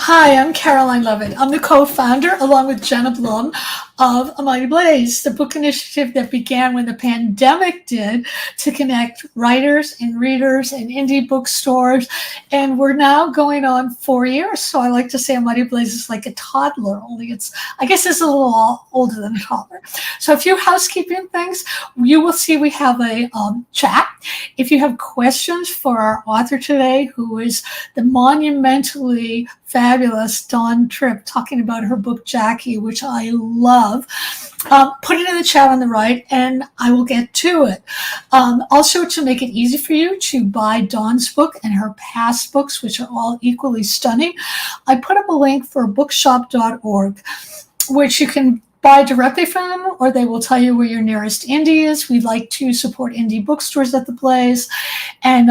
Hi, I'm Caroline Leavitt. I'm the co-founder, along with Jenna Blum, of A Mighty Blaze, the book initiative that began when the pandemic did to connect writers and readers and indie bookstores. And we're now going on 4 years. So I like to say A Mighty Blaze is like a toddler, only I guess it's a little older than a toddler. So a few housekeeping things. You will see we have a chat. If you have questions for our author today, who is the monumentally fabulous Tripp, talking about her book Jackie, which I love, put it in the chat on the right and I will get to it. Also, to make it easy for you to buy Dawn's book and her past books, which are all equally stunning, I put up a link for bookshop.org, which you can buy directly from them, or they will tell you where your nearest indie is. We like to support indie bookstores at the place. And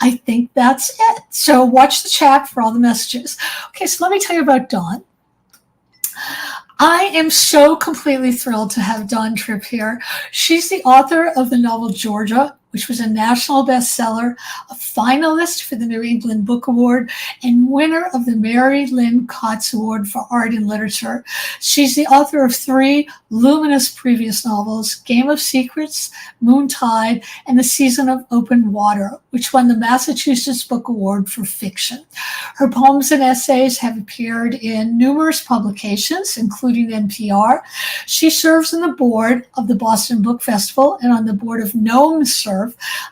I think that's it. So watch the chat for all the messages. Okay, so let me tell you about Dawn. I am so completely thrilled to have Dawn Tripp here. She's the author of the novel Georgia, which was a national bestseller, a finalist for the New England Book Award, and winner of the Mary Lynn Kotz Award for Art and Literature. She's the author of 3 luminous previous novels, Game of Secrets, Moontide, and The Season of Open Water, which won the Massachusetts Book Award for fiction. Her poems and essays have appeared in numerous publications, including NPR. She serves on the board of the Boston Book Festival and on the board of Gnome Surf,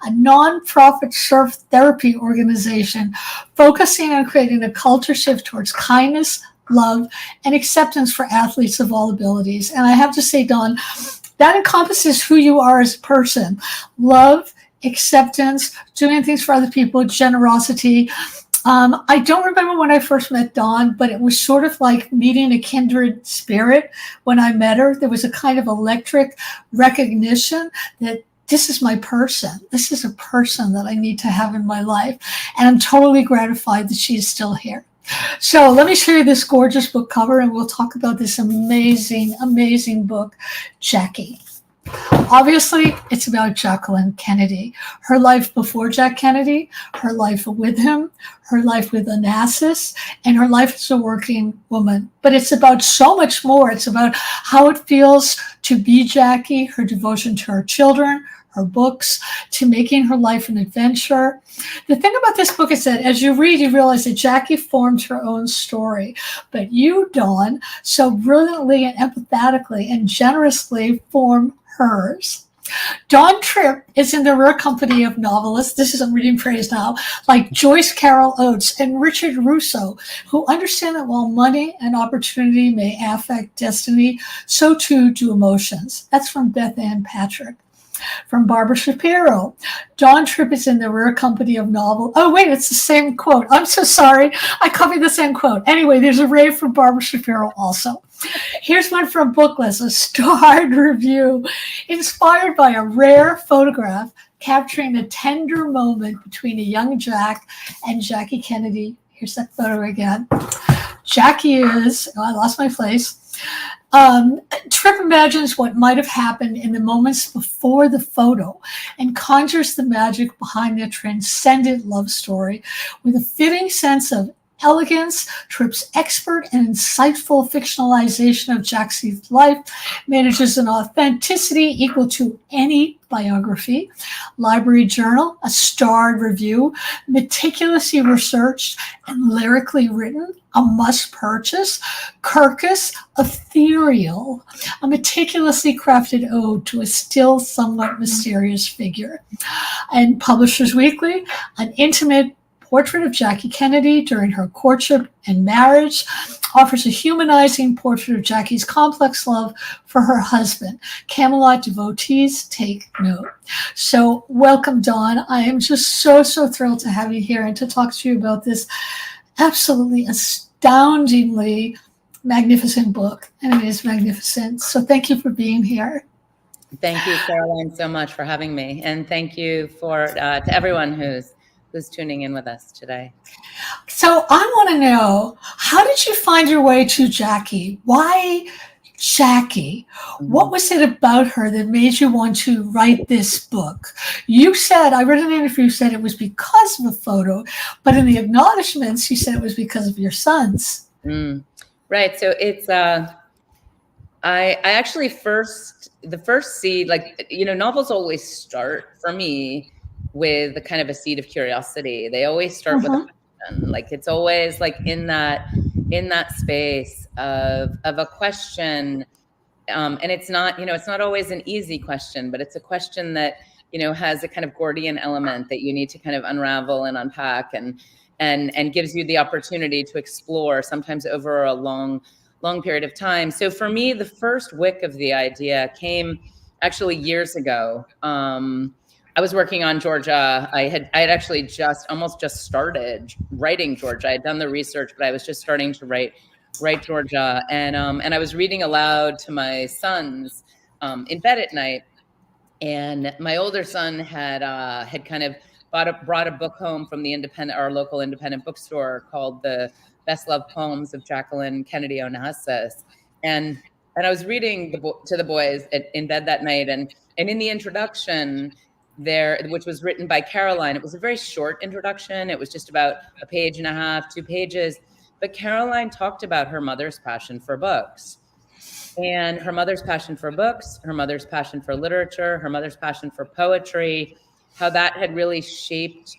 a nonprofit surf therapy organization focusing on creating a culture shift towards kindness, love, and acceptance for athletes of all abilities. And I have to say, Dawn, that encompasses who you are as a person. Love, acceptance, doing things for other people, generosity. I don't remember when I first met Dawn, but it was sort of like meeting a kindred spirit when I met her. There was a kind of electric recognition that this is my person. This is a person that I need to have in my life. And I'm totally gratified that she's still here. So let me show you this gorgeous book cover and we'll talk about this amazing, amazing book, Jackie. Obviously, it's about Jacqueline Kennedy, her life before Jack Kennedy, her life with him, her life with Onassis, and her life as a working woman. But it's about so much more. It's about how it feels to be Jackie, her devotion to her children, her books, to making her life an adventure. The thing about this book is that as you read, you realize that Jackie formed her own story, but you, Dawn, so brilliantly and empathetically and generously form hers. Dawn Tripp is in the rare company of novelists, this is I'm reading praise now, like Joyce Carol Oates and Richard Russo, who understand that while money and opportunity may affect destiny, so too do emotions. That's from Beth Ann Patrick. From Barbara Shapiro, Dawn Tripp is in the rare company of novel. Oh, wait, it's the same quote. I'm so sorry. I copied the same quote. Anyway, there's a rave from Barbara Shapiro also. Here's one from Booklist, a starred review, inspired by a rare photograph capturing a tender moment between a young Jack and Jackie Kennedy. Here's that photo again. Jackie is, I lost my place. Tripp imagines what might have happened in the moments before the photo and conjures the magic behind their transcendent love story with a fitting sense of elegance. Tripp's expert and insightful fictionalization of Jackie's life manages an authenticity equal to any biography. Library Journal, a starred review, meticulously researched and lyrically written, a must purchase. Kirkus, ethereal, a meticulously crafted ode to a still somewhat mysterious figure. And Publishers Weekly, an intimate portrait of Jackie Kennedy during her courtship and marriage, offers a humanizing portrait of Jackie's complex love for her husband. Camelot devotees take note. So welcome, Dawn. I am just so thrilled to have you here and to talk to you about this absolutely astoundingly magnificent book. And it is magnificent. So thank you for being here. Thank you, Caroline, so much for having me. And thank you to everyone who's tuning in with us today. So I want to know, how did you find your way to Jackie? Why Jackie. What Mhm. was it about her that made you want to write this book? You said, I read an interview, you said it was because of a photo, but in the acknowledgments, you said it was because of your sons. Mm. Right. So it's I actually the first seed, like, novels always start for me with a kind of a seed of curiosity. They always start with a Mm-hmm. question. Like it's always like in that space of a question. And it's not, it's not always an easy question, but it's a question that, has a kind of Gordian element that you need to kind of unravel and unpack and gives you the opportunity to explore, sometimes over a long period of time. So for me, the first wick of the idea came actually years ago. I was working on Georgia. I had actually almost just started writing Georgia. I had done the research, but I was just starting to write Georgia, and I was reading aloud to my sons in bed at night. And my older son had kind of brought a book home from our local independent bookstore called The Best Loved Poems of Jacqueline Kennedy Onassis, and I was reading to the boys in bed that night, and in the introduction there, which was written by Caroline, it was a very short introduction. It was just about a page and a half, 2 pages, but Caroline talked about her mother's passion for books. And her mother's passion for books, her mother's passion for literature, her mother's passion for poetry, how that had really shaped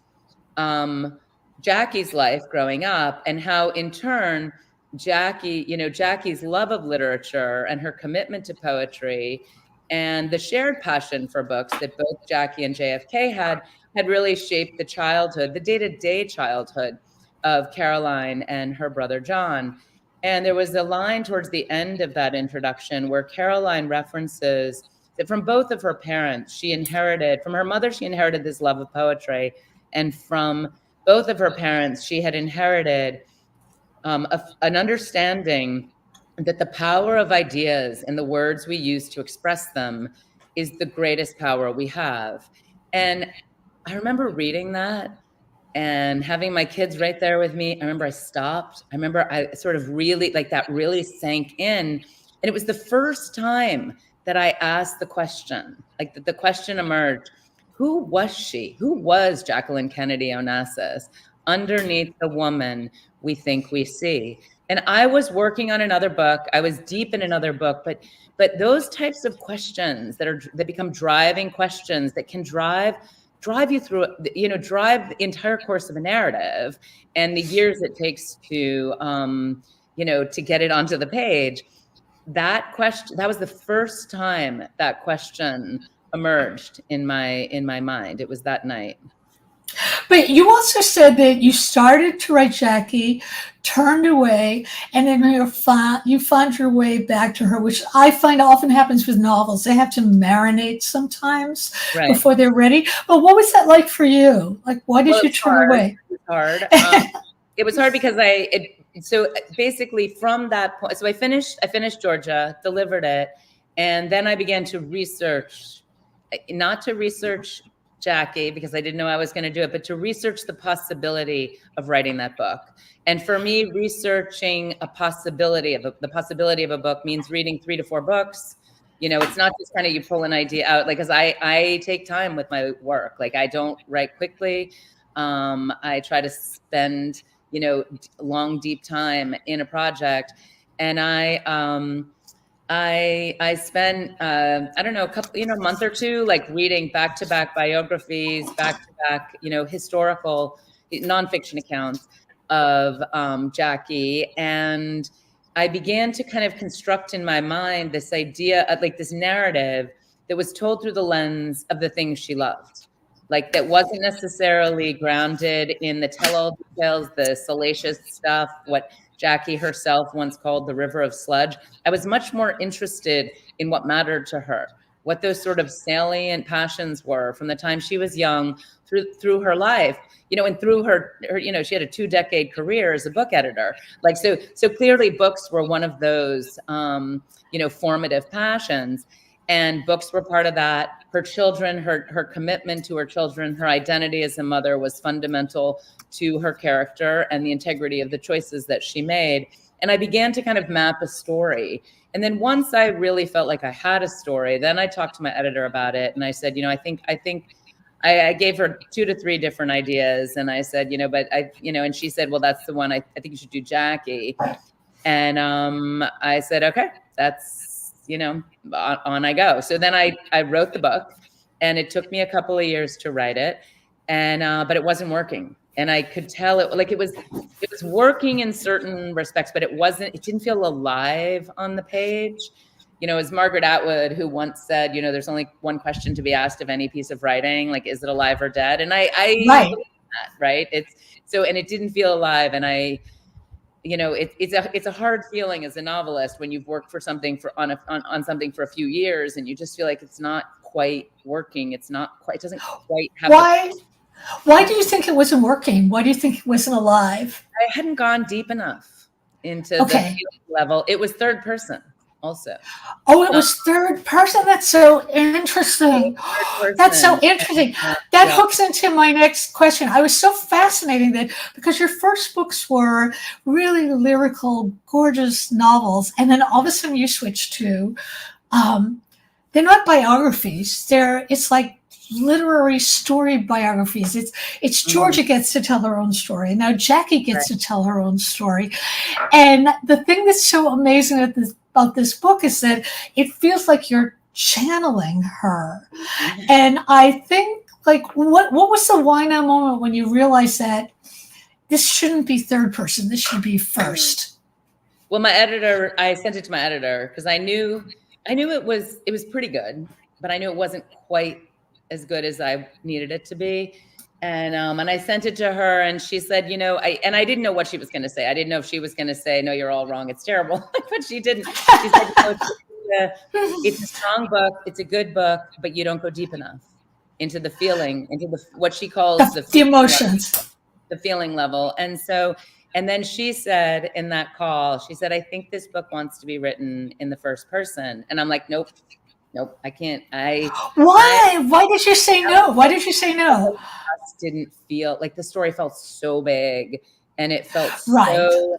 Jackie's life growing up, and how in turn Jackie's love of literature and her commitment to poetry and the shared passion for books that both Jackie and JFK had really shaped the day-to-day childhood of Caroline and her brother John. And there was a line towards the end of that introduction where Caroline references that from both of her parents, from her mother, she inherited this love of poetry. And from both of her parents, she had inherited an understanding that the power of ideas and the words we use to express them is the greatest power we have. And I remember reading that and having my kids right there with me. I remember I stopped. I remember I sort of really, like, that really sank in. And it was the first time that I asked the question, like the question emerged: who was she? Who was Jacqueline Kennedy Onassis underneath the woman we think we see? And I was working on another book. I was deep in another book, but those types of questions that become driving questions that can drive you through, drive the entire course of a narrative and the years it takes to, to get it onto the page. That was the first time that question emerged in my mind. It was that night. But you also said that you started to write Jackie, turned away, and then you found your way back to her, which I find often happens with novels. They have to marinate sometimes Right. before they're ready. But what was that like for you? Like, why did you turn away? It was hard. It was hard because so basically from that point, so I finished Georgia, delivered it, and then I began to research, not to research Jackie because I didn't know I was going to do it, but to research the possibility of writing that book. And for me, researching the possibility of a book means reading 3 to 4 books. It's not just kind of you pull an idea out, like, because I take time with my work. Like, I don't write quickly. I try to spend, long, deep time in a project. And I spent, I don't know, a couple, month or two, like reading back-to-back biographies, back-to-back, historical nonfiction accounts of Jackie. And I began to kind of construct in my mind this idea of, like, this narrative that was told through the lens of the things she loved. Like, that wasn't necessarily grounded in the tell-all details, the salacious stuff, what Jackie herself once called the river of sludge. I was much more interested in what mattered to her, what those sort of salient passions were from the time she was young through her life, and through her, she had a 2-decade career as a book editor. Like, so clearly books were one of those, formative passions. And books were part of that. Her children, her commitment to her children, her identity as a mother was fundamental to her character and the integrity of the choices that she made. And I began to kind of map a story. And then once I really felt like I had a story, then I talked to my editor about it. And I said, I think I gave her 2 to 3 different ideas. And I said, but and she said, well, that's the one. I think you should do Jackie. And I said, okay, that's, on I go. So then I wrote the book, and it took me a couple of years to write it. And, but it wasn't working. And I could tell it was working in certain respects, but it didn't feel alive on the page. As Margaret Atwood, who once said, there's only one question to be asked of any piece of writing, like, is it alive or dead? And I right. That, right. And it didn't feel alive. And it's a hard feeling as a novelist when you've worked for something on something for a few years, and you just feel like it's not quite working. It doesn't quite have. Why do you think it wasn't working? Why do you think it wasn't alive? I hadn't gone deep enough into the feeling level. It was third person also. Oh, it was third person? That's so interesting. That's so interesting. That hooks into my next question. I was so fascinated because your first books were really lyrical, gorgeous novels. And then all of a sudden you switch to, they're not biographies. It's like literary story biographies. It's Georgia gets to tell her own story. Now Jackie gets to tell her own story. And the thing that's so amazing about this book is that it feels like you're channeling her. And I think, like, what was the why now moment when you realized that this shouldn't be third person, this should be first? Well, I sent it to my editor because I knew it was pretty good, but I knew it wasn't quite as good as I needed it to be. And I sent it to her, and she said, I didn't know what she was going to say. I didn't know if she was going to say, no, you're all wrong, it's terrible. But she didn't. She said, it's a strong book, it's a good book, but you don't go deep enough into the feeling, into what she calls the emotions, the feeling level. And then she said in that call, she said, I think this book wants to be written in the first person. And I'm like, nope, I can't. Why did you say no? Why did you say no? I just didn't feel like the story felt so big, and it felt so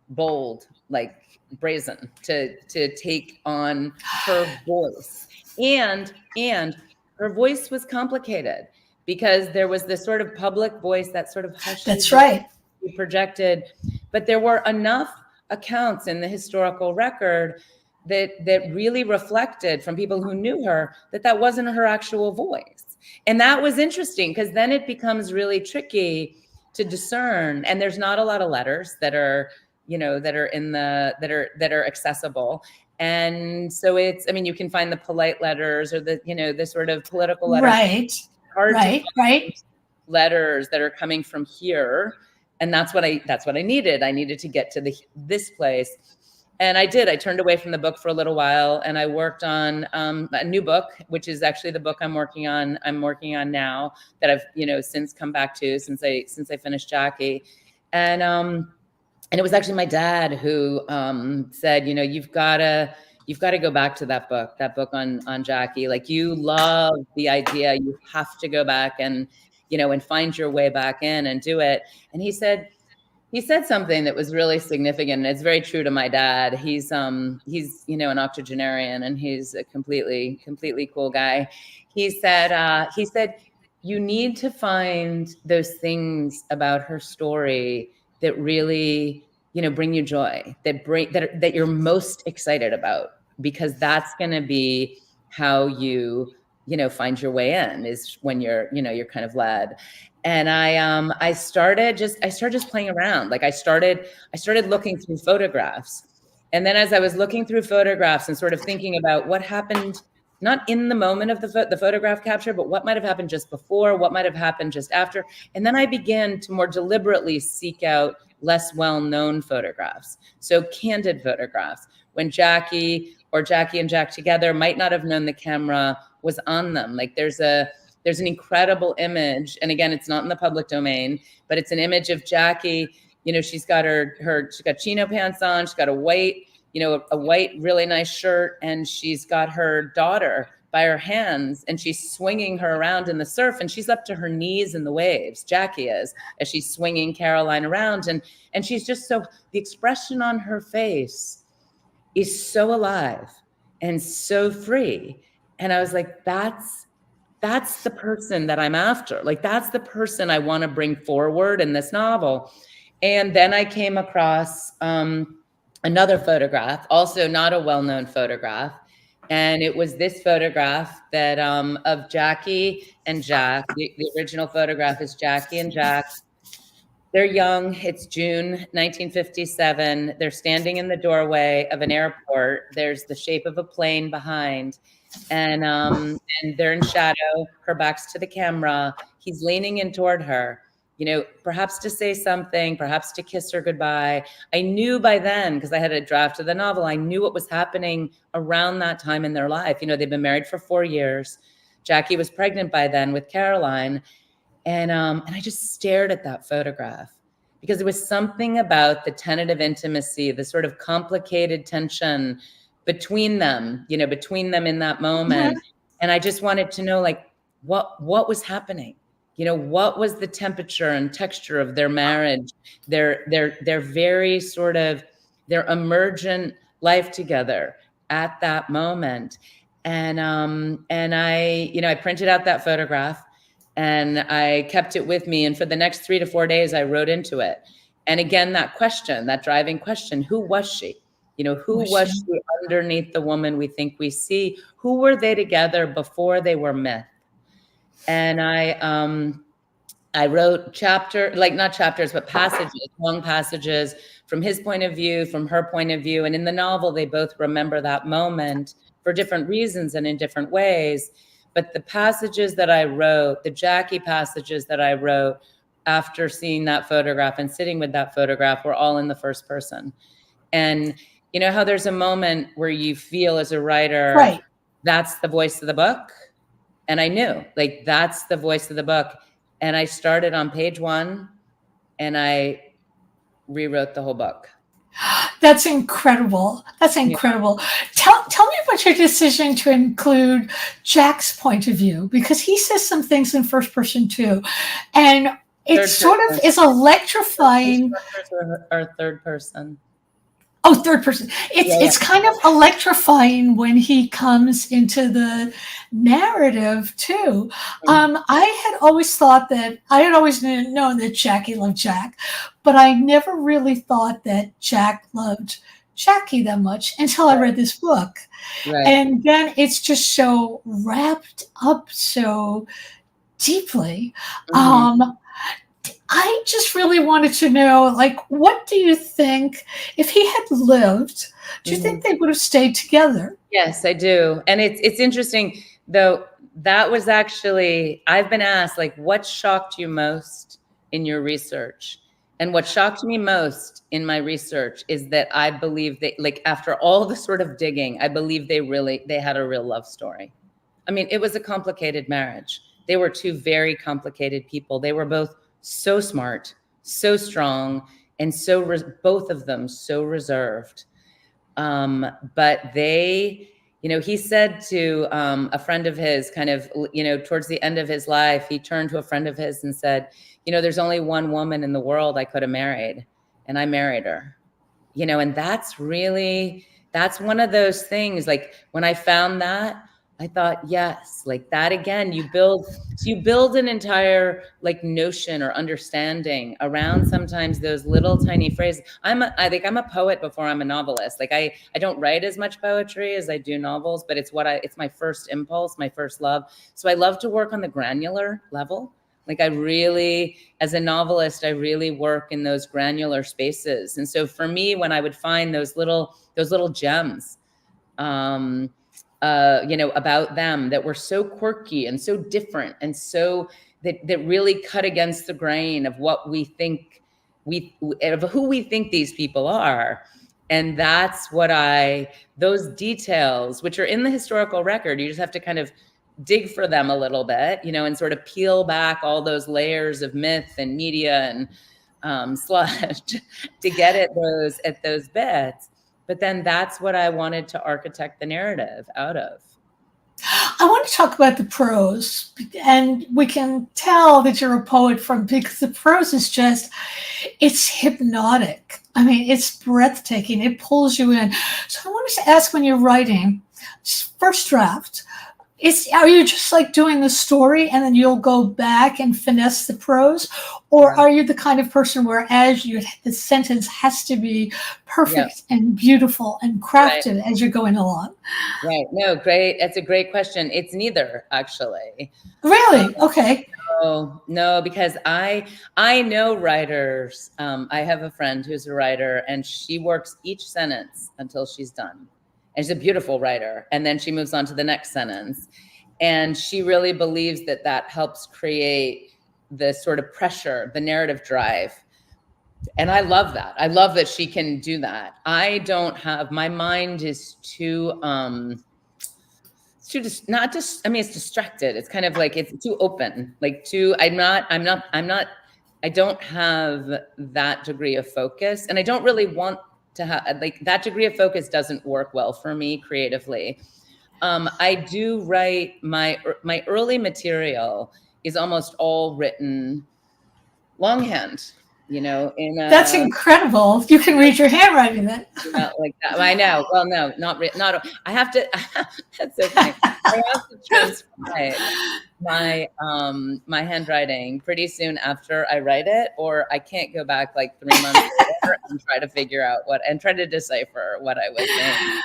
bold, like brazen to take on her voice. And her voice was complicated because there was this sort of public voice, that sort of hushed. That's right. Projected, but there were enough accounts in the historical record that really reflected from people who knew her that wasn't her actual voice. And that was interesting because then it becomes really tricky to discern. And there's not a lot of letters that are accessible. And so you can find the polite letters or the sort of political letters. Right. Right. Letters that are coming from here. And that's what I needed. I needed to get to this place. And I did. I turned away from the book for a little while, and I worked on a new book, which is actually the book I'm working on now, that I've since come back to since I finished Jackie, and it was actually my dad who said, you've got to go back to that book on Jackie. Like, you love the idea, you have to go back and find your way back in and do it. And he said something that was really significant, and it's very true to my dad. He's an octogenarian, and he's a completely cool guy. He said you need to find those things about her story that really bring you joy, that you're most excited about, because that's going to be how you find your way in, is when you're kind of led. And I started just playing around. Like I started looking through photographs. And then as I was looking through photographs and sort of thinking about what happened, not in the moment of the photograph capture, but what might have happened just before, what might have happened just after. And then I began to more deliberately seek out less well-known photographs. So candid photographs, when Jackie and Jack together might not have known the camera was on them. Like there's an incredible image, and again, it's not in the public domain, but it's an image of Jackie. She's got she's got chino pants on, she's got a white, a white, really nice shirt, and she's got her daughter by her hands, and she's swinging her around in the surf, and she's up to her knees in the waves. Jackie is, as she's swinging Caroline around, and she's just the expression on her face is so alive and so free. And I was like, that's the person that I'm after. Like, that's the person I want to bring forward in this novel. And then I came across another photograph, also not a well-known photograph. And it was this photograph that of Jackie and Jack. The original photograph is Jackie and Jack. They're young. It's June 1957. They're standing in the doorway of an airport. There's the shape of a plane behind, and they're in shadow. Her back's to the camera. He's leaning in toward her, perhaps to say something, perhaps to kiss her goodbye. I knew by then, because I had a draft of the novel, I knew what was happening around that time in their life. They've been married for 4 years. Jackie was pregnant by then with Caroline. And I just stared at that photograph because there was something about the tentative intimacy, the sort of complicated tension between them, in that moment. Mm-hmm. And I just wanted to know, like, what was happening? What was the temperature and texture of their marriage, their very sort of their emergent life together at that moment. And I printed out that photograph. And I kept it with me. And for the next 3 to 4 days, I wrote into it. And again, that driving question, who was she? Who was she underneath the woman we think we see? Who were they together before they were myth? And I wrote not chapters, but passages, long passages from his point of view, from her point of view. And in the novel, they both remember that moment for different reasons and in different ways. But the passages that I wrote, the Jackie passages that I wrote after seeing that photograph and sitting with that photograph were all in the first person. And you know how there's a moment where you feel as a writer, right, that's the voice of the book? And I knew, like, that's the voice of the book. And I started on page 1 and I rewrote the whole book. That's incredible. That's incredible. Yeah. Tell me about your decision to include Jack's point of view, because he says some things in first person too. And it is electrifying. Or third person. Oh, third person. It's kind of electrifying when he comes into the narrative too. I had always known that Jackie loved Jack, but I never really thought that Jack loved Jackie that much until I read this book. Right. And then it's just so wrapped up so deeply. Mm-hmm. I just really wanted to know, like, what do you think, if he had lived, do you think they would have stayed together? Yes, I do. And it's interesting, though, that was actually, I've been asked, like, what shocked you most in your research? And what shocked me most in my research is that I believe that, like, after all the sort of digging, I believe they had a real love story. I mean, it was a complicated marriage. They were two very complicated people. They were both so smart, so strong, and both of them so reserved. But they, he said to a friend of his, kind of, towards the end of his life, he turned to a friend of his and said, there's only one woman in the world I could have married, and I married her. And that's one of those things. Like, when I found that, I thought, yes, like that again, you build an entire, like, notion or understanding around sometimes those little tiny phrases. I think I'm a poet before I'm a novelist. Like, I don't write as much poetry as I do novels, but it's my first impulse, my first love. So I love to work on the granular level. Like, as a novelist, I really work in those granular spaces. And so for me, when I would find those little gems, about them that were so quirky and so different, and so that really cut against the grain of what we think of who we think these people are. And that's what those details, which are in the historical record, you just have to kind of dig for them a little bit, and sort of peel back all those layers of myth and media and slush to get at those bits. But then that's what I wanted to architect the narrative out of. I want to talk about the prose, and we can tell that you're a poet because the prose is just, it's hypnotic. I mean, it's breathtaking. It pulls you in. So I wanted to ask, when you're writing, first draft, are you just like doing the story and then you'll go back and finesse the prose? Or are you the kind of person where the sentence has to be perfect and beautiful and crafted as you're going along? Right. No, great. That's a great question. It's neither, actually. Really? Okay. No, because I know writers. I have a friend who's a writer, and she works each sentence until she's done. And she's a beautiful writer. And then she moves on to the next sentence. And she really believes that that helps create the sort of pressure, the narrative drive. And I love that. I love that she can do that. I don't have, my mind is too, it's distracted. It's kind of like, it's too open, like I don't have that degree of focus. And I don't really want to have, like, that degree of focus doesn't work well for me creatively. I do write my early material is almost all written longhand, that's incredible. You can read your handwriting then. Not like that. I know. Well, no, not. I have to. That's okay. I have to transcribe my handwriting pretty soon after I write it, or I can't go back like 3 months later and try to figure out and try to decipher what I was saying.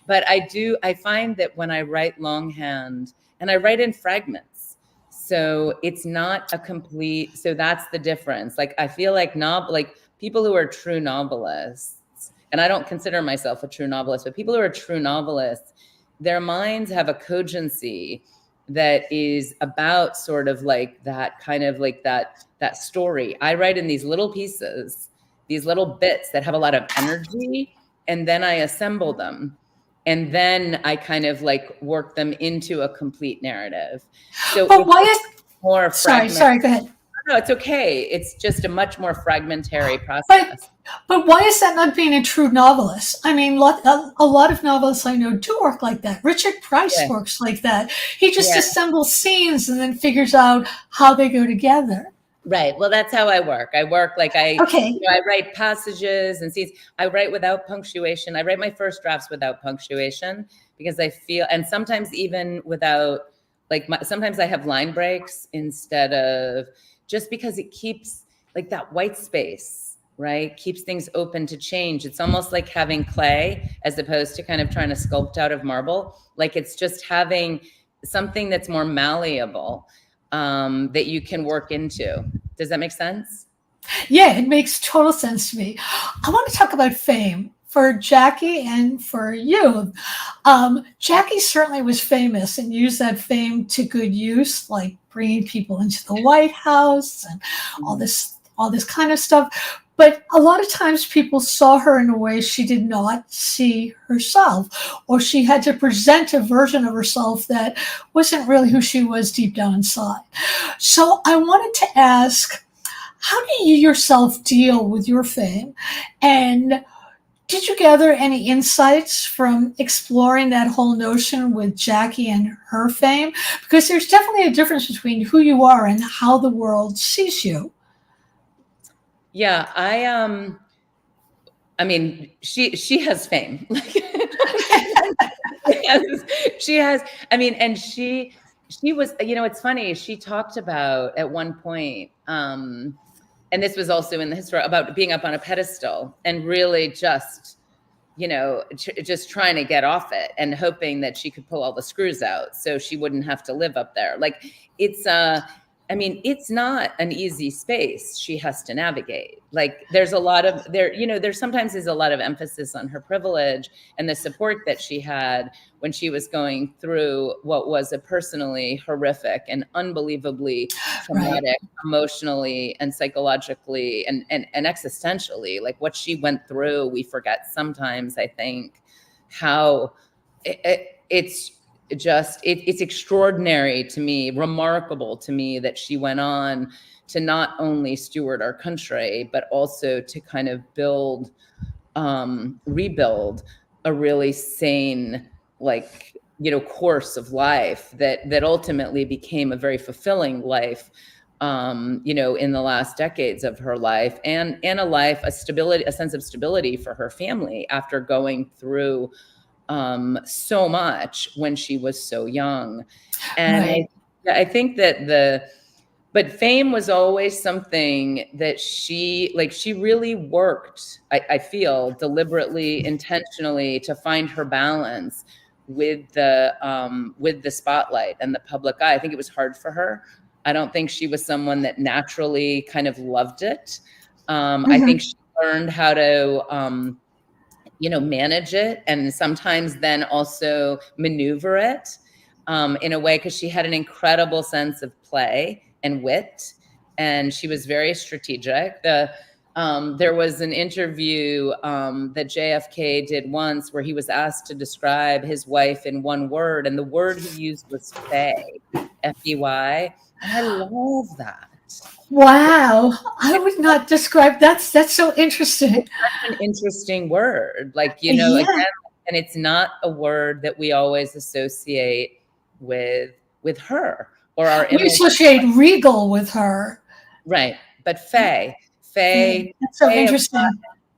But I find that when I write longhand, and I write in fragments, so it's not a complete, so that's the difference. Like, I feel like people who are true novelists, and I don't consider myself a true novelist, but people who are true novelists, their minds have a cogency that is about sort of like that kind of like that story. I write in these little pieces, these little bits that have a lot of energy, and then I assemble them. And then I kind of like work them into a complete narrative. So but why is more sorry, go ahead. No, it's okay. It's just a much more fragmentary process. But why is that not being a true novelist? I mean, a lot of novelists I know do work like that. Richard Price works like that. He just assembles scenes and then figures out how they go together. Right. Well, that's how I work. I work like I write passages and scenes. I write without punctuation. I write my first drafts without punctuation because I feel, and sometimes even without, sometimes I have line breaks instead of, just because it keeps like that white space, right? Keeps things open to change. It's almost like having clay as opposed to kind of trying to sculpt out of marble. Like, it's just having something that's more malleable. That you can work into. Does that make sense? Yeah, it makes total sense to me. I want to talk about fame for Jackie and for you. Jackie certainly was famous and used that fame to good use, like bringing people into the White House and all this kind of stuff. But a lot of times people saw her in a way she did not see herself, or she had to present a version of herself that wasn't really who she was deep down inside. So I wanted to ask, how do you yourself deal with your fame? And did you gather any insights from exploring that whole notion with Jackie and her fame? Because there's definitely a difference between who you are and how the world sees you. Yeah, I mean, she has fame. She has, I mean, and she was, it's funny, she talked about at one point, and this was also in the history, about being up on a pedestal and really just, just trying to get off it and hoping that she could pull all the screws out so she wouldn't have to live up there. Like, it's not an easy space she has to navigate. Like, there's a lot of there sometimes is a lot of emphasis on her privilege and the support that she had when she was going through what was a personally horrific and unbelievably traumatic, emotionally and psychologically and existentially, like what she went through. We forget sometimes, I think, how it's extraordinary to me, remarkable to me, that she went on to not only steward our country, but also to kind of build rebuild a really sane, like, course of life that ultimately became a very fulfilling life, in the last decades of her life, and a sense of stability for her family after going through so much when she was so young. And Right. I think that but fame was always something that she really worked, I feel, deliberately, intentionally, to find her balance with the spotlight and the public eye. I think it was hard for her. I don't think she was someone that naturally kind of loved it. I think she learned how to manage it, and sometimes then also maneuver it in a way, because she had an incredible sense of play and wit, and she was very strategic. There was an interview that JFK did once where he was asked to describe his wife in one word, and the word he used was fey, F-E-Y, and I love that. Wow. I would not describe that's so interesting. An interesting word, Yeah. again, and it's not a word that we always associate with her or our We image. associate regal with her. Right. But fey, That's so interesting.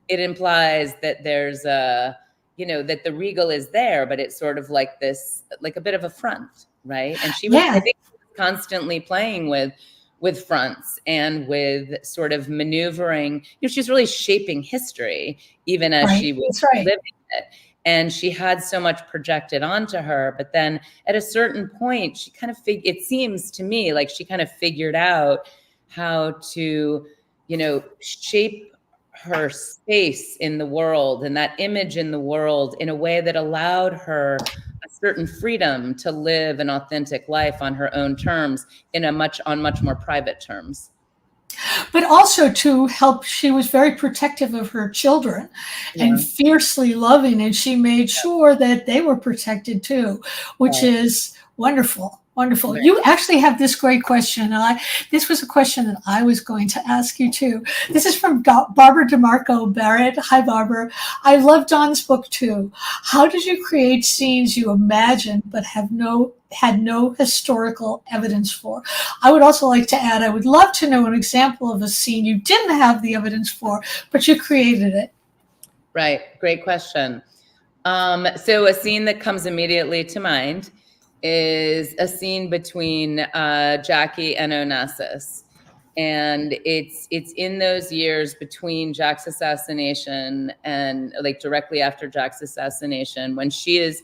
it implies that there's that the regal is there, but it's sort of like this, like a bit of a front, right? And she was, I Yeah. think, constantly playing with fronts and with sort of maneuvering. She's really shaping history, even as she was That's right. living it. And she had so much projected onto her. But then at a certain point, she kind of it seems to me like she kind of figured out how to, shape her space in the world and that image in the world in a way that allowed her a certain freedom to live an authentic life on her own terms, on much more private terms. But also to help, she was very protective of her children and fiercely loving, and she made sure that they were protected too, which is wonderful. Wonderful. Right. You actually have this great question. This was a question that I was going to ask you too. This is from Barbara DeMarco Barrett. Hi, Barbara. I love Dawn's book too. How did you create scenes you imagined but had no historical evidence for? I would also like to add, I would love to know an example of a scene you didn't have the evidence for, but you created it. Right. Great question. So a scene that comes immediately to mind is a scene between Jackie and Onassis. And it's in those years between Jack's assassination and directly after Jack's assassination, when she's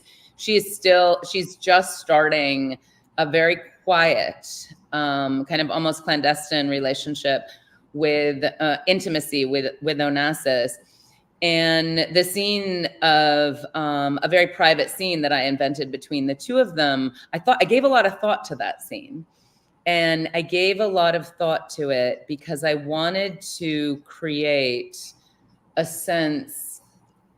just starting a very quiet, kind of almost clandestine relationship with intimacy with Onassis. And the scene of a very private scene that I invented between the two of them, I gave a lot of thought to that scene. And I gave a lot of thought to it because I wanted to create a sense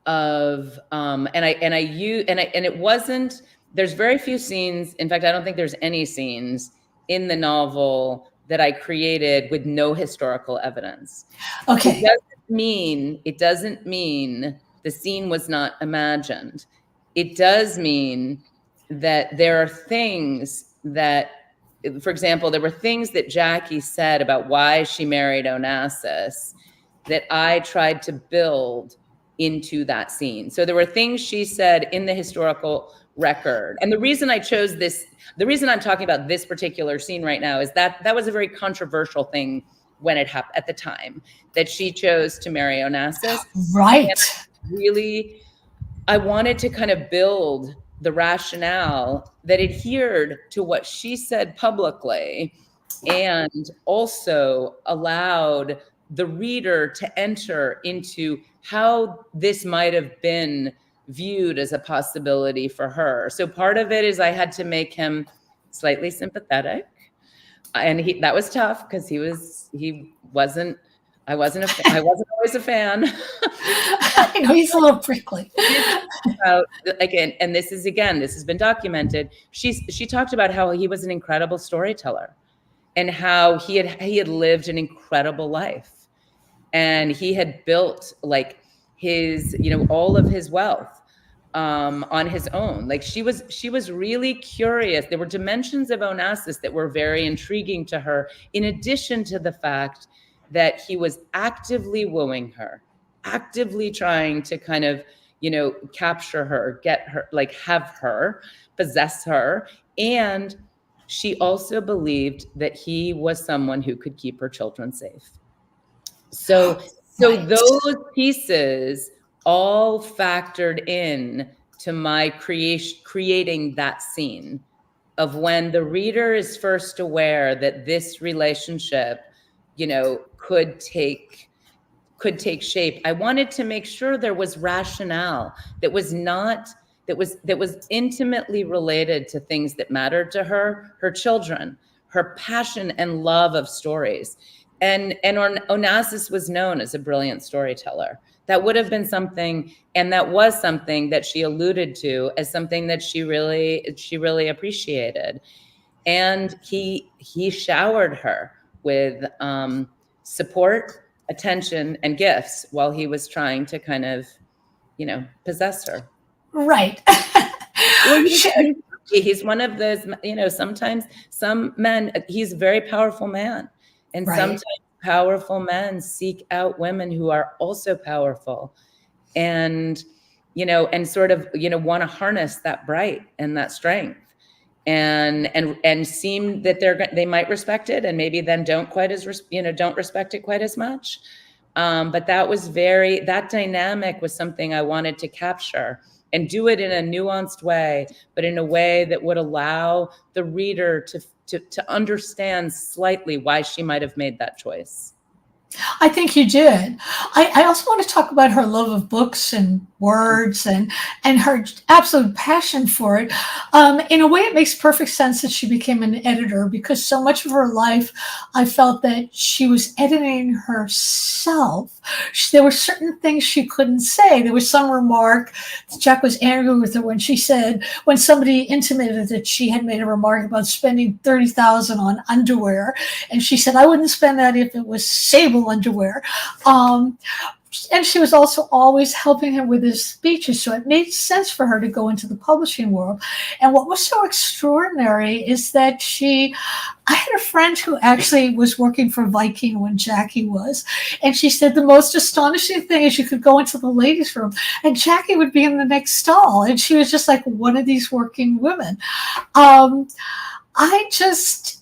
of, it wasn't, there's very few scenes. In fact, I don't think there's any scenes in the novel that I created with no historical evidence. Okay. It doesn't mean the scene was not imagined. It does mean that there are things that, for example, there were things that Jackie said about why she married Onassis that I tried to build into that scene. So there were things she said in the historical record. And the reason I chose this, the reason I'm talking about this particular scene right now is that was a very controversial thing when it happened at the time, that she chose to marry Onassis. Right. I wanted to kind of build the rationale that adhered to what she said publicly and also allowed the reader to enter into how this might have been viewed as a possibility for her. So part of it is I had to make him slightly sympathetic. And that was tough because I wasn't always a fan. I know he's a little prickly. And this has been documented. She talked about how he was an incredible storyteller and how he had lived an incredible life. And he had built his, all of his wealth on his own. Like she was really curious. There were dimensions of Onassis that were very intriguing to her, in addition to the fact that he was actively wooing her, actively trying to kind of, capture her, get her, like have her, possess her. And she also believed that he was someone who could keep her children safe. So Right. those pieces all factored in to my creating that scene of when the reader is first aware that this relationship, could take shape. I wanted to make sure there was rationale that was intimately related to things that mattered to her, her children, her passion and love of stories. And Onassis was known as a brilliant storyteller. That would have been something, and that was something that she alluded to as something that she really appreciated. And he showered her with support, attention, and gifts while he was trying to kind of, possess her. Right. Well, he's one of those, sometimes some men, he's a very powerful man. And Right. sometimes powerful men seek out women who are also powerful and, and sort of, want to harness that bright and that strength. And seem that they might respect it, and maybe then don't respect it quite as much. But that dynamic was something I wanted to capture and do it in a nuanced way, but in a way that would allow the reader to understand slightly why she might have made that choice. I think you did. I also want to talk about her love of books and words and her absolute passion for it. In a way, it makes perfect sense that she became an editor, because so much of her life, I felt that she was editing herself. There were certain things she couldn't say. There was some remark. Jack was angry with her when somebody intimated that she had made a remark about spending $30,000 on underwear, and she said, "I wouldn't spend that if it was sable underwear." And she was also always helping him with his speeches, so it made sense for her to go into the publishing world. And what was so extraordinary is that I had a friend who actually was working for Viking when Jackie was, and she said the most astonishing thing is you could go into the ladies' room and Jackie would be in the next stall, and she was just like one of these working women. I just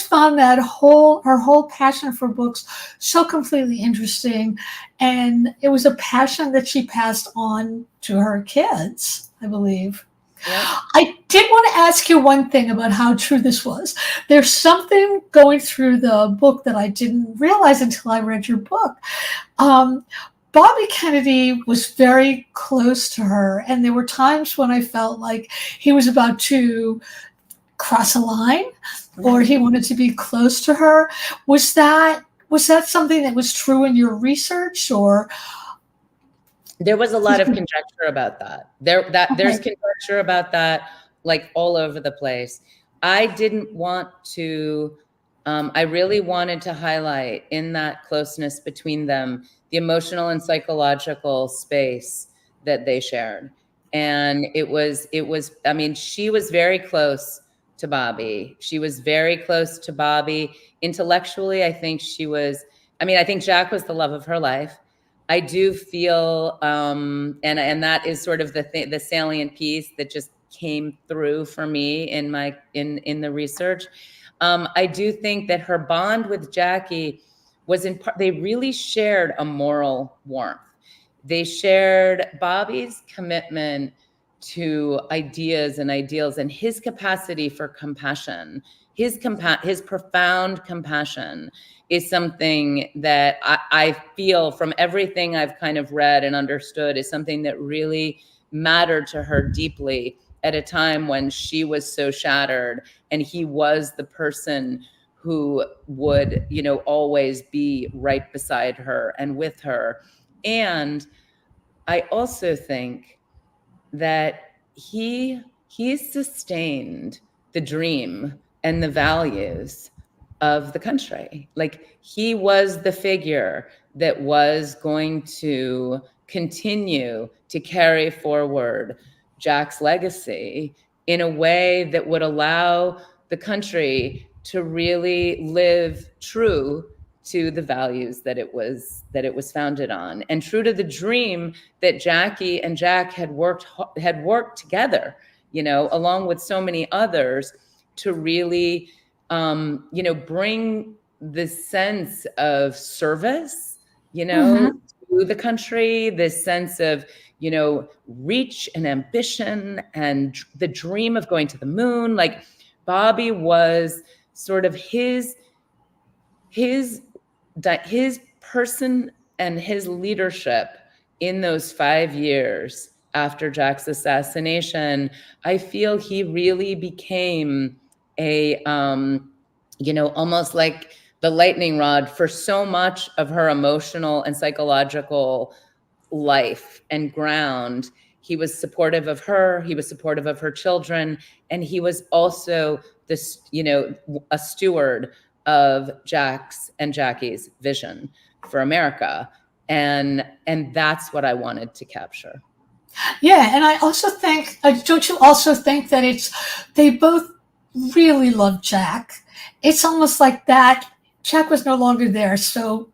found that her whole passion for books so completely interesting. And it was a passion that she passed on to her kids, I believe. Yeah. I did want to ask you one thing about how true this was. There's something going through the book that I didn't realize until I read your book. Bobby Kennedy was very close to her, and there were times when I felt like he was about to cross a line, or he wanted to be close to her. Was that something that was true in your research, or? There was a lot of conjecture about that. There's conjecture about that, like all over the place. I didn't want to, I really wanted to highlight in that closeness between them, the emotional and psychological space that they shared. And it was, I mean, she was very close to Bobby. She was very close to Bobby. Intellectually, I think I think Jack was the love of her life. I do feel, and that is sort of the salient piece that just came through for me in the research. I do think that her bond with Jackie was in part, they really shared a moral warmth. They shared Bobby's commitment to ideas and ideals, and his capacity for compassion. His profound compassion is something that I feel, from everything I've kind of read and understood, is something that really mattered to her deeply at a time when she was so shattered, and he was the person who would, always be right beside her and with her. And I also think that he sustained the dream and the values of the country. Like, he was the figure that was going to continue to carry forward Jack's legacy in a way that would allow the country to really live true to the values that it was founded on, and true to the dream that Jackie and Jack had worked together, along with so many others, to really bring this sense of service, to the country, this sense of, reach and ambition and the dream of going to the moon. Like, Bobby was sort of his person and his leadership in those 5 years after Jack's assassination. I feel he really became a, almost like the lightning rod for so much of her emotional and psychological life and ground. He was supportive of her. He was supportive of her children. And he was also this, a steward of Jack's and Jackie's vision for America. And that's what I wanted to capture. Yeah. And I also think, don't you also think that they both really loved Jack? It's almost like that. Jack was no longer there. So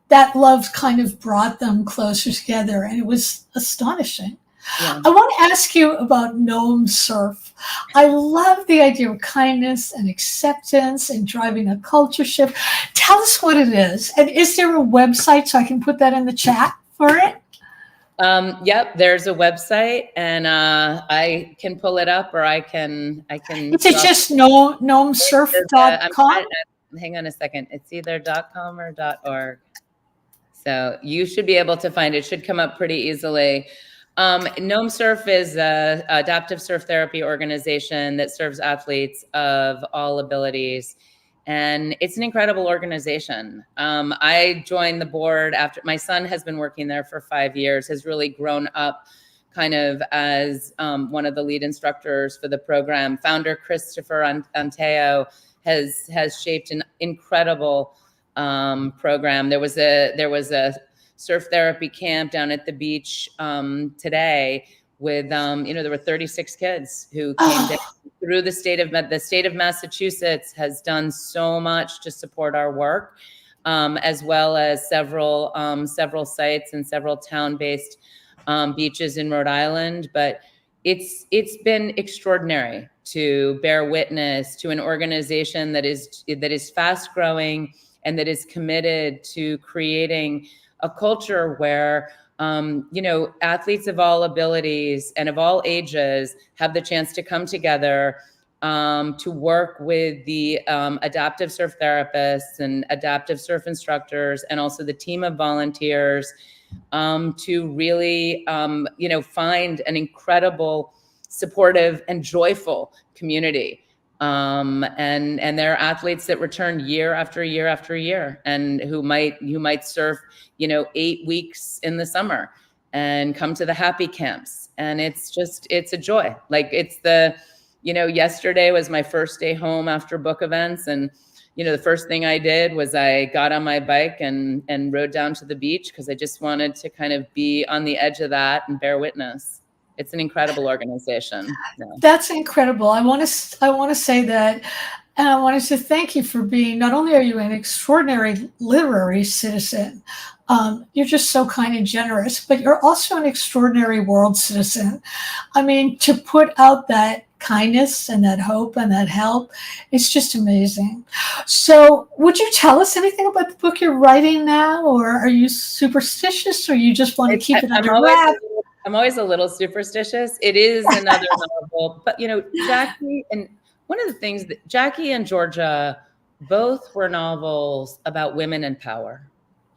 that love kind of brought them closer together, and it was astonishing. Yeah. I want to ask you about Gnome Surf. I love the idea of kindness and acceptance and driving a culture shift. Tell us what it is. And is there a website so I can put that in the chat for it? Yep, there's a website, and I can pull it up, or I can. Is it just gnomesurf.com? Hang on a second. It's either .com or .org. So you should be able to find it. It should come up pretty easily. Gnome Surf is an adaptive surf therapy organization that serves athletes of all abilities. And it's an incredible organization. I joined the board after my son has been working there for 5 years, has really grown up kind of as one of the lead instructors for the program. Founder Christopher Anteo has shaped an incredible program. There was a surf therapy camp down at the beach today with there were 36 kids who came down through the state of Massachusetts. Has done so much to support our work, as well as several sites and several town-based beaches in Rhode Island. But it's been extraordinary to bear witness to an organization that is fast growing and that is committed to creating a culture where athletes of all abilities and of all ages have the chance to come together to work with the adaptive surf therapists and adaptive surf instructors, and also the team of volunteers to really find an incredible, supportive, and joyful community. And there are athletes that return year after year after year, and who might surf 8 weeks in the summer and come to the happy camps. And it's a joy. Like, it's yesterday was my first day home after book events. And, the first thing I did was I got on my bike and rode down to the beach, because I just wanted to kind of be on the edge of that and bear witness. It's an incredible organization. Yeah. That's incredible. I want to say that, and I wanted to thank you for being, not only are you an extraordinary literary citizen, you're just so kind and generous, but you're also an extraordinary world citizen. I mean, to put out that kindness and that hope and that help, it's just amazing. So would you tell us anything about the book you're writing now, or are you superstitious, or you just want to keep it under wraps? I'm always a little superstitious. It is another novel, but Jackie, and one of the things that Jackie and Georgia both were novels about women and power,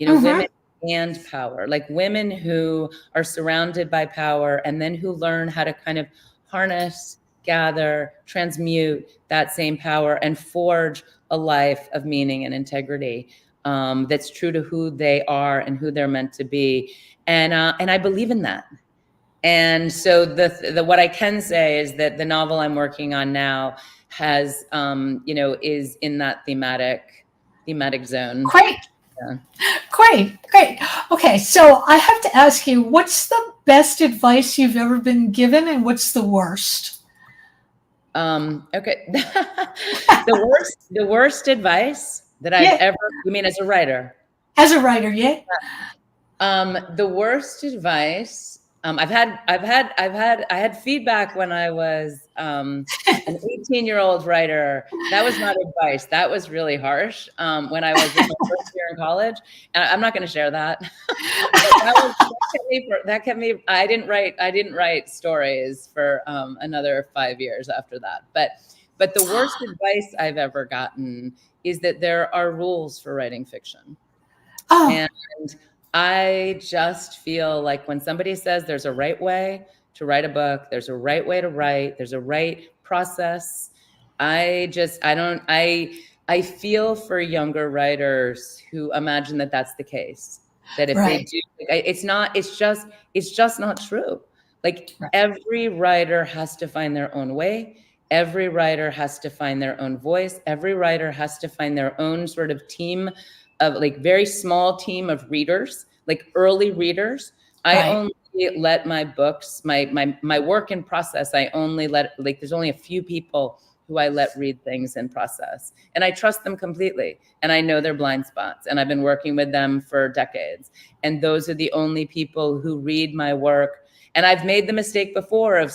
women and power, like women who are surrounded by power and then who learn how to kind of harness, gather, transmute that same power and forge a life of meaning and integrity that's true to who they are and who they're meant to be. And I believe in that. And so the what I can say is that the novel I'm working on now has, is in that thematic zone. Great. Yeah. Great. Okay, so I have to ask you, what's the best advice you've ever been given, and what's the worst? Okay. The worst advice that I've Yeah, ever, you mean as a writer? as a writer, yeah. The worst advice, I had feedback when I was an 18-year-old writer. That was not advice. That was really harsh. When I was in my first year in college, and I'm not going to share that. That kept me. I didn't write stories for another 5 years after that. But the worst advice I've ever gotten is that there are rules for writing fiction. Oh, And I just feel like when somebody says there's a right way to write a book, there's a right way to write, there's a right process. I feel for younger writers who imagine that that's the case. That if they right. do, it's just not true. Like every writer has to find their own way. Every writer has to find their own voice. Every writer has to find their own sort of team of like very small team of readers, like early readers. I only let my books, my work in process, I only let, like, there's only a few people who I let read things in process. And I trust them completely. And I know their blind spots. And I've been working with them for decades. And those are the only people who read my work. And I've made the mistake before of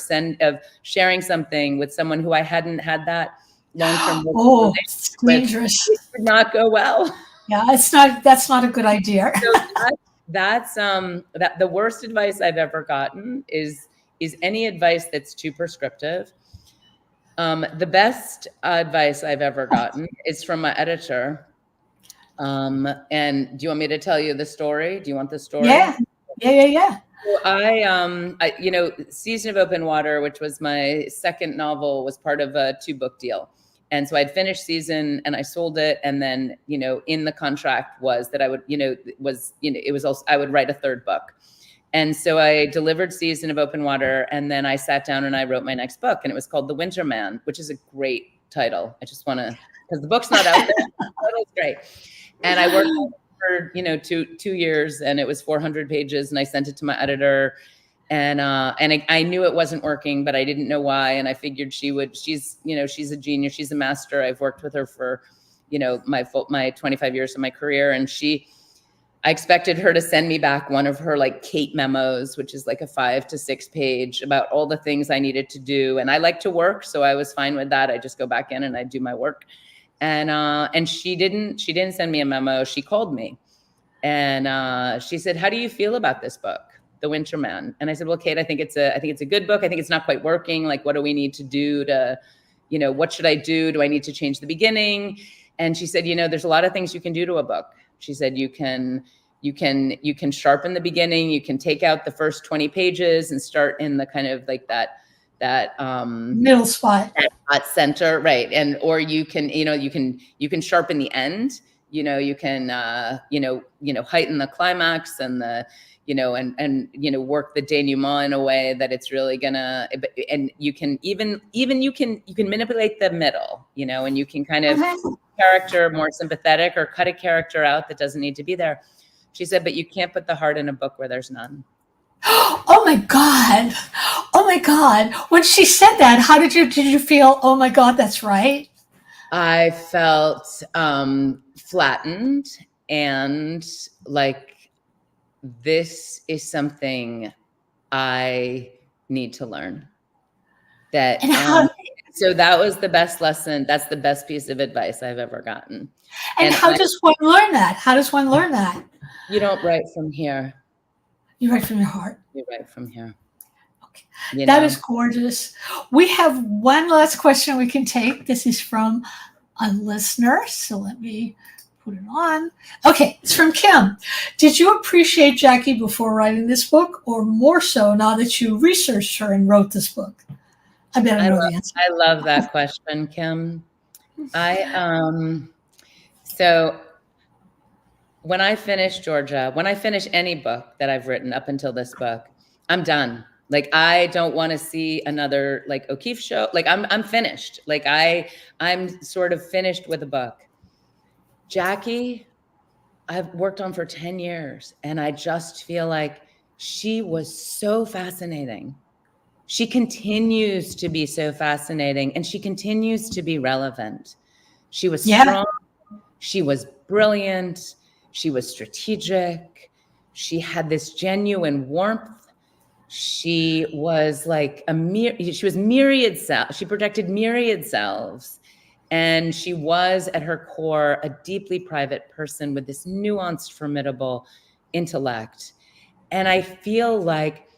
sharing something with someone who I hadn't had that long-term Oh, it's dangerous. It did not go well. Yeah, that's not a good idea. So that's the worst advice I've ever gotten is any advice that's too prescriptive. The best advice I've ever gotten is from my editor. And do you want me to tell you the story? Do you want the story? Yeah. So Season of Open Water, which was my second novel, was part of a 2-book deal. And so I'd finished Season and I sold it. And then, in the contract was that I would, it was also, I would write a 3rd book. And so I delivered Season of Open Water. And then I sat down and I wrote my next book, and it was called The Winter Man, which is a great title. I just want to, because the book's not out there. The title's great. And I worked on it for, 2 years, and it was 400 pages, and I sent it to my editor. And I knew it wasn't working, but I didn't know why. And I figured she's a genius. She's a master. I've worked with her for, my 25 years of my career. And I expected her to send me back one of her like Kate memos, which is like a 5 to 6 page about all the things I needed to do. And I like to work, so I was fine with that. I just go back in and I do my work. And she didn't send me a memo. She called me and she said, "How do you feel about this book, The Winter Man?" And I said, "Well, Kate, I think it's a good book. I think it's not quite working. Like, what do we need to do to, what should I do? Do I need to change the beginning?" And she said, "There's a lot of things you can do to a book." She said, you can sharpen the beginning. You can take out the first 20 pages and start in the kind of like that middle spot at center, right? And or you can sharpen the end. You can heighten the climax and the and work the denouement in a way that it's really gonna, and you can even you can manipulate the middle, and you can kind of character more sympathetic or cut a character out that doesn't need to be there. She said, but you can't put the heart in a book where there's none. Oh my God. When she said that, how did you feel? Oh my God, that's right. I felt flattened and like, this is something I need to learn. That so that was the best lesson. That's the best piece of advice I've ever gotten. And how does one learn that? How does one learn that? You don't write from here. You write from your heart. You write from here. Okay. That is gorgeous. We have one last question we can take. This is from a listener. So let me put it on. Okay, it's from Kim. Did you appreciate Jackie before writing this book, or more so now that you researched her and wrote this book? I better know the answer. I love that question, Kim. So when I finish Georgia, when I finish any book that I've written up until this book, I'm done. Like, I don't want to see another like O'Keefe show. Like, I'm finished. Like, I'm sort of finished with a book. Jackie, I've worked on for 10 years, and I just feel like she was so fascinating. She continues to be so fascinating, and she continues to be relevant. She was strong. She was brilliant. She was strategic. She had this genuine warmth. She was like she was myriad self. She projected myriad selves. And she was at her core a deeply private person with this nuanced, formidable intellect. And I feel like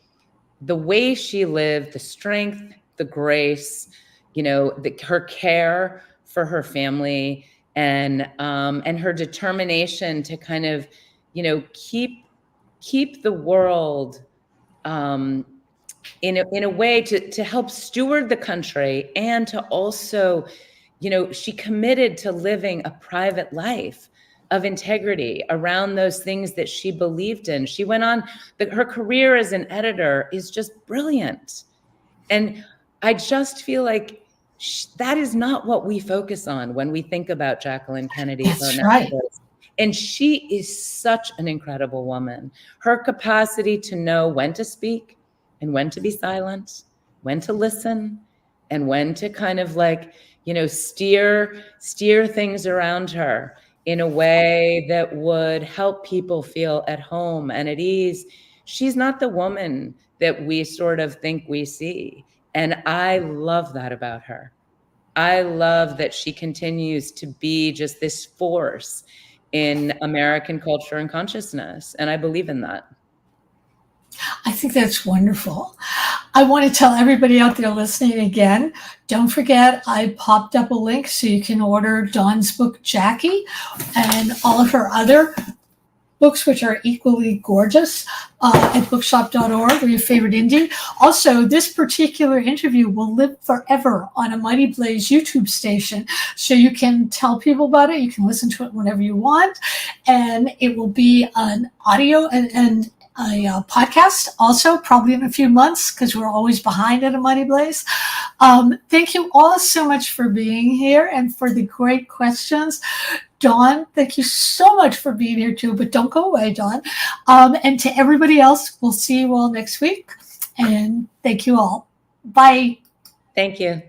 the way she lived, the strength, the grace, her care for her family, and her determination to kind of, keep the world in a way to help steward the country, and to also, she committed to living a private life of integrity around those things that she believed in. She went on, her career as an editor is just brilliant. And I just feel like that is not what we focus on when we think about Jacqueline Kennedy. That's right. And she is such an incredible woman. Her capacity to know when to speak and when to be silent, when to listen, and when to kind of like, steer things around her in a way that would help people feel at home and at ease. She's not the woman that we sort of think we see. And I love that about her. I love that she continues to be just this force in American culture and consciousness. And I believe in that. I think that's wonderful. I want to tell everybody out there listening again, don't forget I popped up a link so you can order Dawn's book, Jackie, and all of her other books, which are equally gorgeous, at bookshop.org or your favorite indie. Also, this particular interview will live forever on a Mighty Blaze YouTube station, so you can tell people about it. You can listen to it whenever you want, and it will be an audio and a podcast also, probably in a few months, because we're always behind at a Mighty Blaze. Thank you all so much for being here and for the great questions. Dawn, thank you so much for being here too, but don't go away, Dawn. And to everybody else, we'll see you all next week. And thank you all. Bye. Thank you.